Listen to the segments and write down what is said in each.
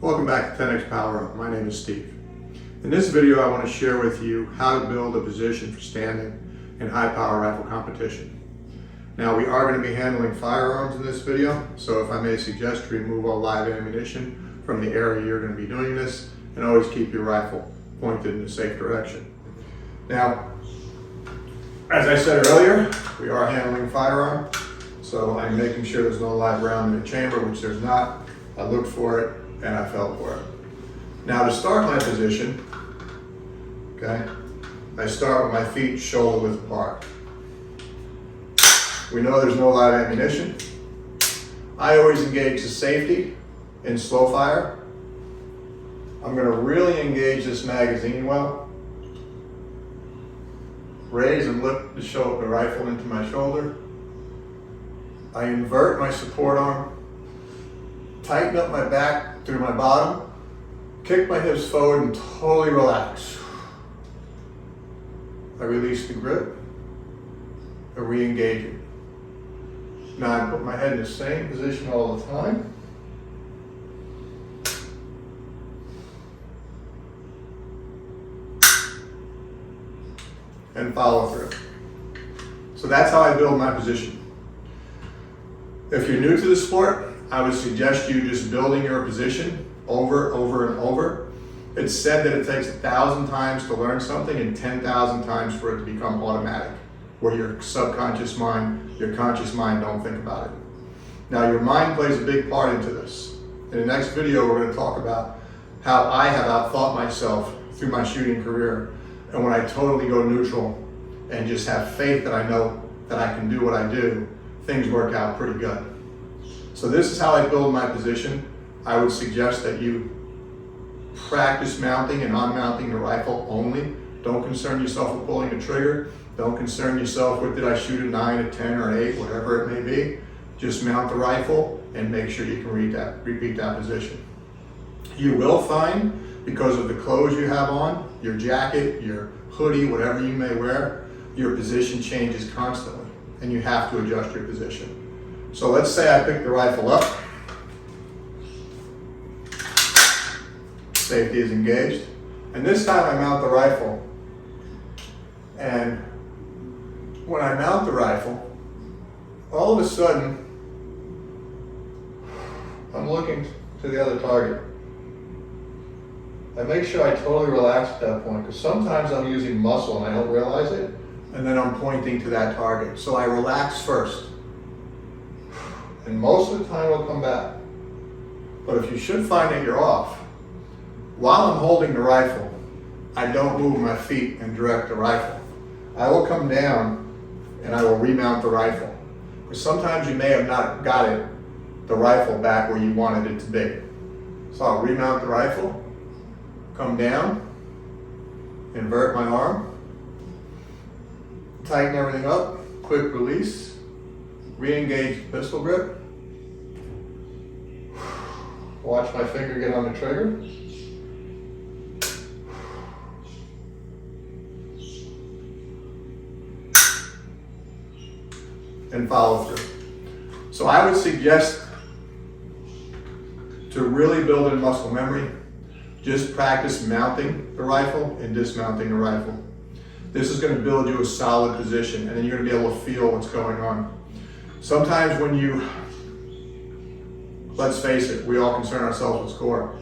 Welcome back to 10X Power Up. My name is Steve. In this video I want to share with you how to build a position for standing in high power rifle competition. Now we are going to be handling firearms in this video, so if I may suggest, remove all live ammunition from the area you're going to be doing this, and always keep your rifle pointed in a safe direction. Now, as I said earlier, we are handling firearm, so I'm making sure there's no live round in the chamber, which there's not. I looked for it and I felt for it. Now to start my position, okay, I start with my feet shoulder width apart. We know there's no live ammunition. I always engage the safety in slow fire. I'm going to really engage this magazine well. Raise and lift the rifle into my shoulder. I invert my support arm. Tighten up my back through my bottom. Kick my hips forward and totally relax. I release the grip. I re-engage it. Now I put my head in the same position all the time. And follow through. So that's how I build my position. If you're new to the sport, I would suggest you just building your position over and over. It's said that it takes 1,000 times to learn something and 10,000 times for it to become automatic, where your subconscious mind, your conscious mind don't think about it. Now your mind plays a big part into this. In the next video, we're going to talk about how I have outthought myself through my shooting career, and when I totally go neutral and just have faith that I know that I can do what I do, things work out pretty good. So this is how I build my position. I would suggest that you practice mounting and unmounting the rifle only. Don't concern yourself with pulling the trigger. Don't concern yourself with, did I shoot a 9, a 10, or an 8, whatever it may be. Just mount the rifle and make sure you can repeat that position. You will find, because of the clothes you have on, your jacket, your hoodie, whatever you may wear, your position changes constantly, and you have to adjust your position. So let's say I pick the rifle up. Safety is engaged. And this time I mount the rifle. And when I mount the rifle, all of a sudden, I'm looking to the other target. I make sure I totally relax at that point, because sometimes I'm using muscle and I don't realize it, and then I'm pointing to that target. So I relax first. And most of the time it'll come back. But if you should find that you're off, while I'm holding the rifle, I don't move my feet and direct the rifle. I will come down and I will remount the rifle. Because sometimes you may have not got the rifle back where you wanted it to be. So I'll remount the rifle, come down, invert my arm, tighten everything up, quick release, re-engage the pistol grip, watch my finger get on the trigger, and follow through. So I would suggest, to really build in muscle memory, just practice mounting the rifle and dismounting the rifle. This is going to build you a solid position, and then you're going to be able to feel what's going on. Sometimes when you, let's face it, we all concern ourselves with score,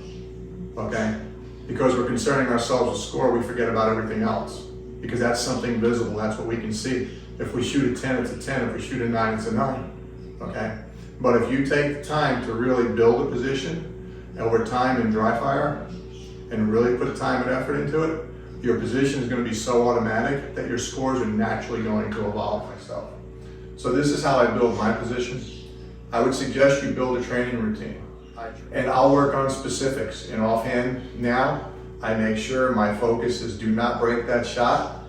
okay? Because we're concerning ourselves with score, we forget about everything else, because that's something visible, that's what we can see. If we shoot a 10, it's a 10. If we shoot a 9, it's a 9, okay? But if you take the time to really build a position over time in dry fire and really put time and effort into it, your position is going to be so automatic that your scores are naturally going to evolve myself. So this is how I build my position. I would suggest you build a training routine. And I'll work on specifics. In offhand now, I make sure my focus is do not break that shot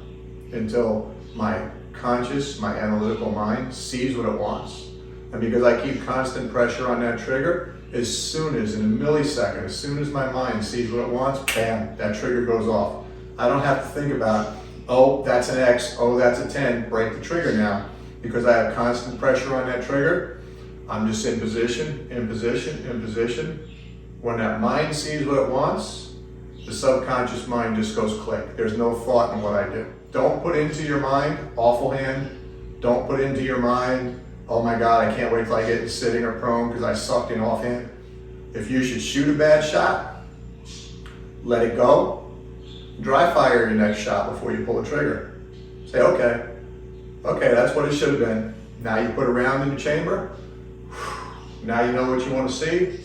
until my conscious, my analytical mind sees what it wants. And because I keep constant pressure on that trigger, as soon as, in a millisecond, as soon as my mind sees what it wants, bam, that trigger goes off. I don't have to think about, oh, that's an X, oh, that's a 10, break the trigger now. Because I have constant pressure on that trigger, I'm just in position, When that mind sees what it wants, the subconscious mind just goes click. There's no thought in what I do. Don't put into your mind, awful hand. Don't put into your mind, oh my God, I can't wait till I get sitting or prone because I sucked in offhand. If you should shoot a bad shot, let it go. Dry fire your next shot before you pull the trigger. Say, okay, that's what it should have been. Now you put a round in the chamber. Now you know what you want to see.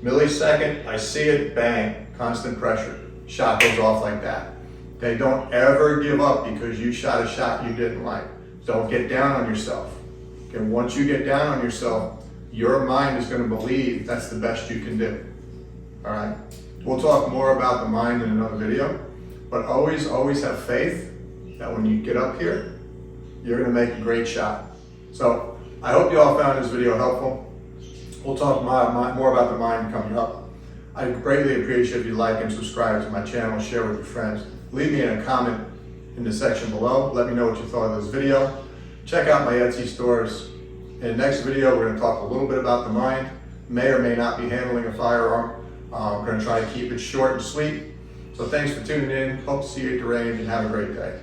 Millisecond, I see it, bang, constant pressure. Shot goes off like that. Okay, don't ever give up because you shot a shot you didn't like. Don't get down on yourself. Okay, once you get down on yourself, your mind is going to believe that's the best you can do. All right? We'll talk more about the mind in another video, but always have faith that when you get up here, you're going to make a great shot. So I hope you all found this video helpful. We'll talk more about the mind coming up. I greatly appreciate if you like and subscribe to my channel, share with your friends. Leave me in a comment in the section below. Let me know what you thought of this video. Check out my Etsy stores. In the next video, we're going to talk a little bit about the mind. May or may not be handling a firearm. We're going to try to keep it short and sweet. So thanks for tuning in. Hope to see you at the range and have a great day.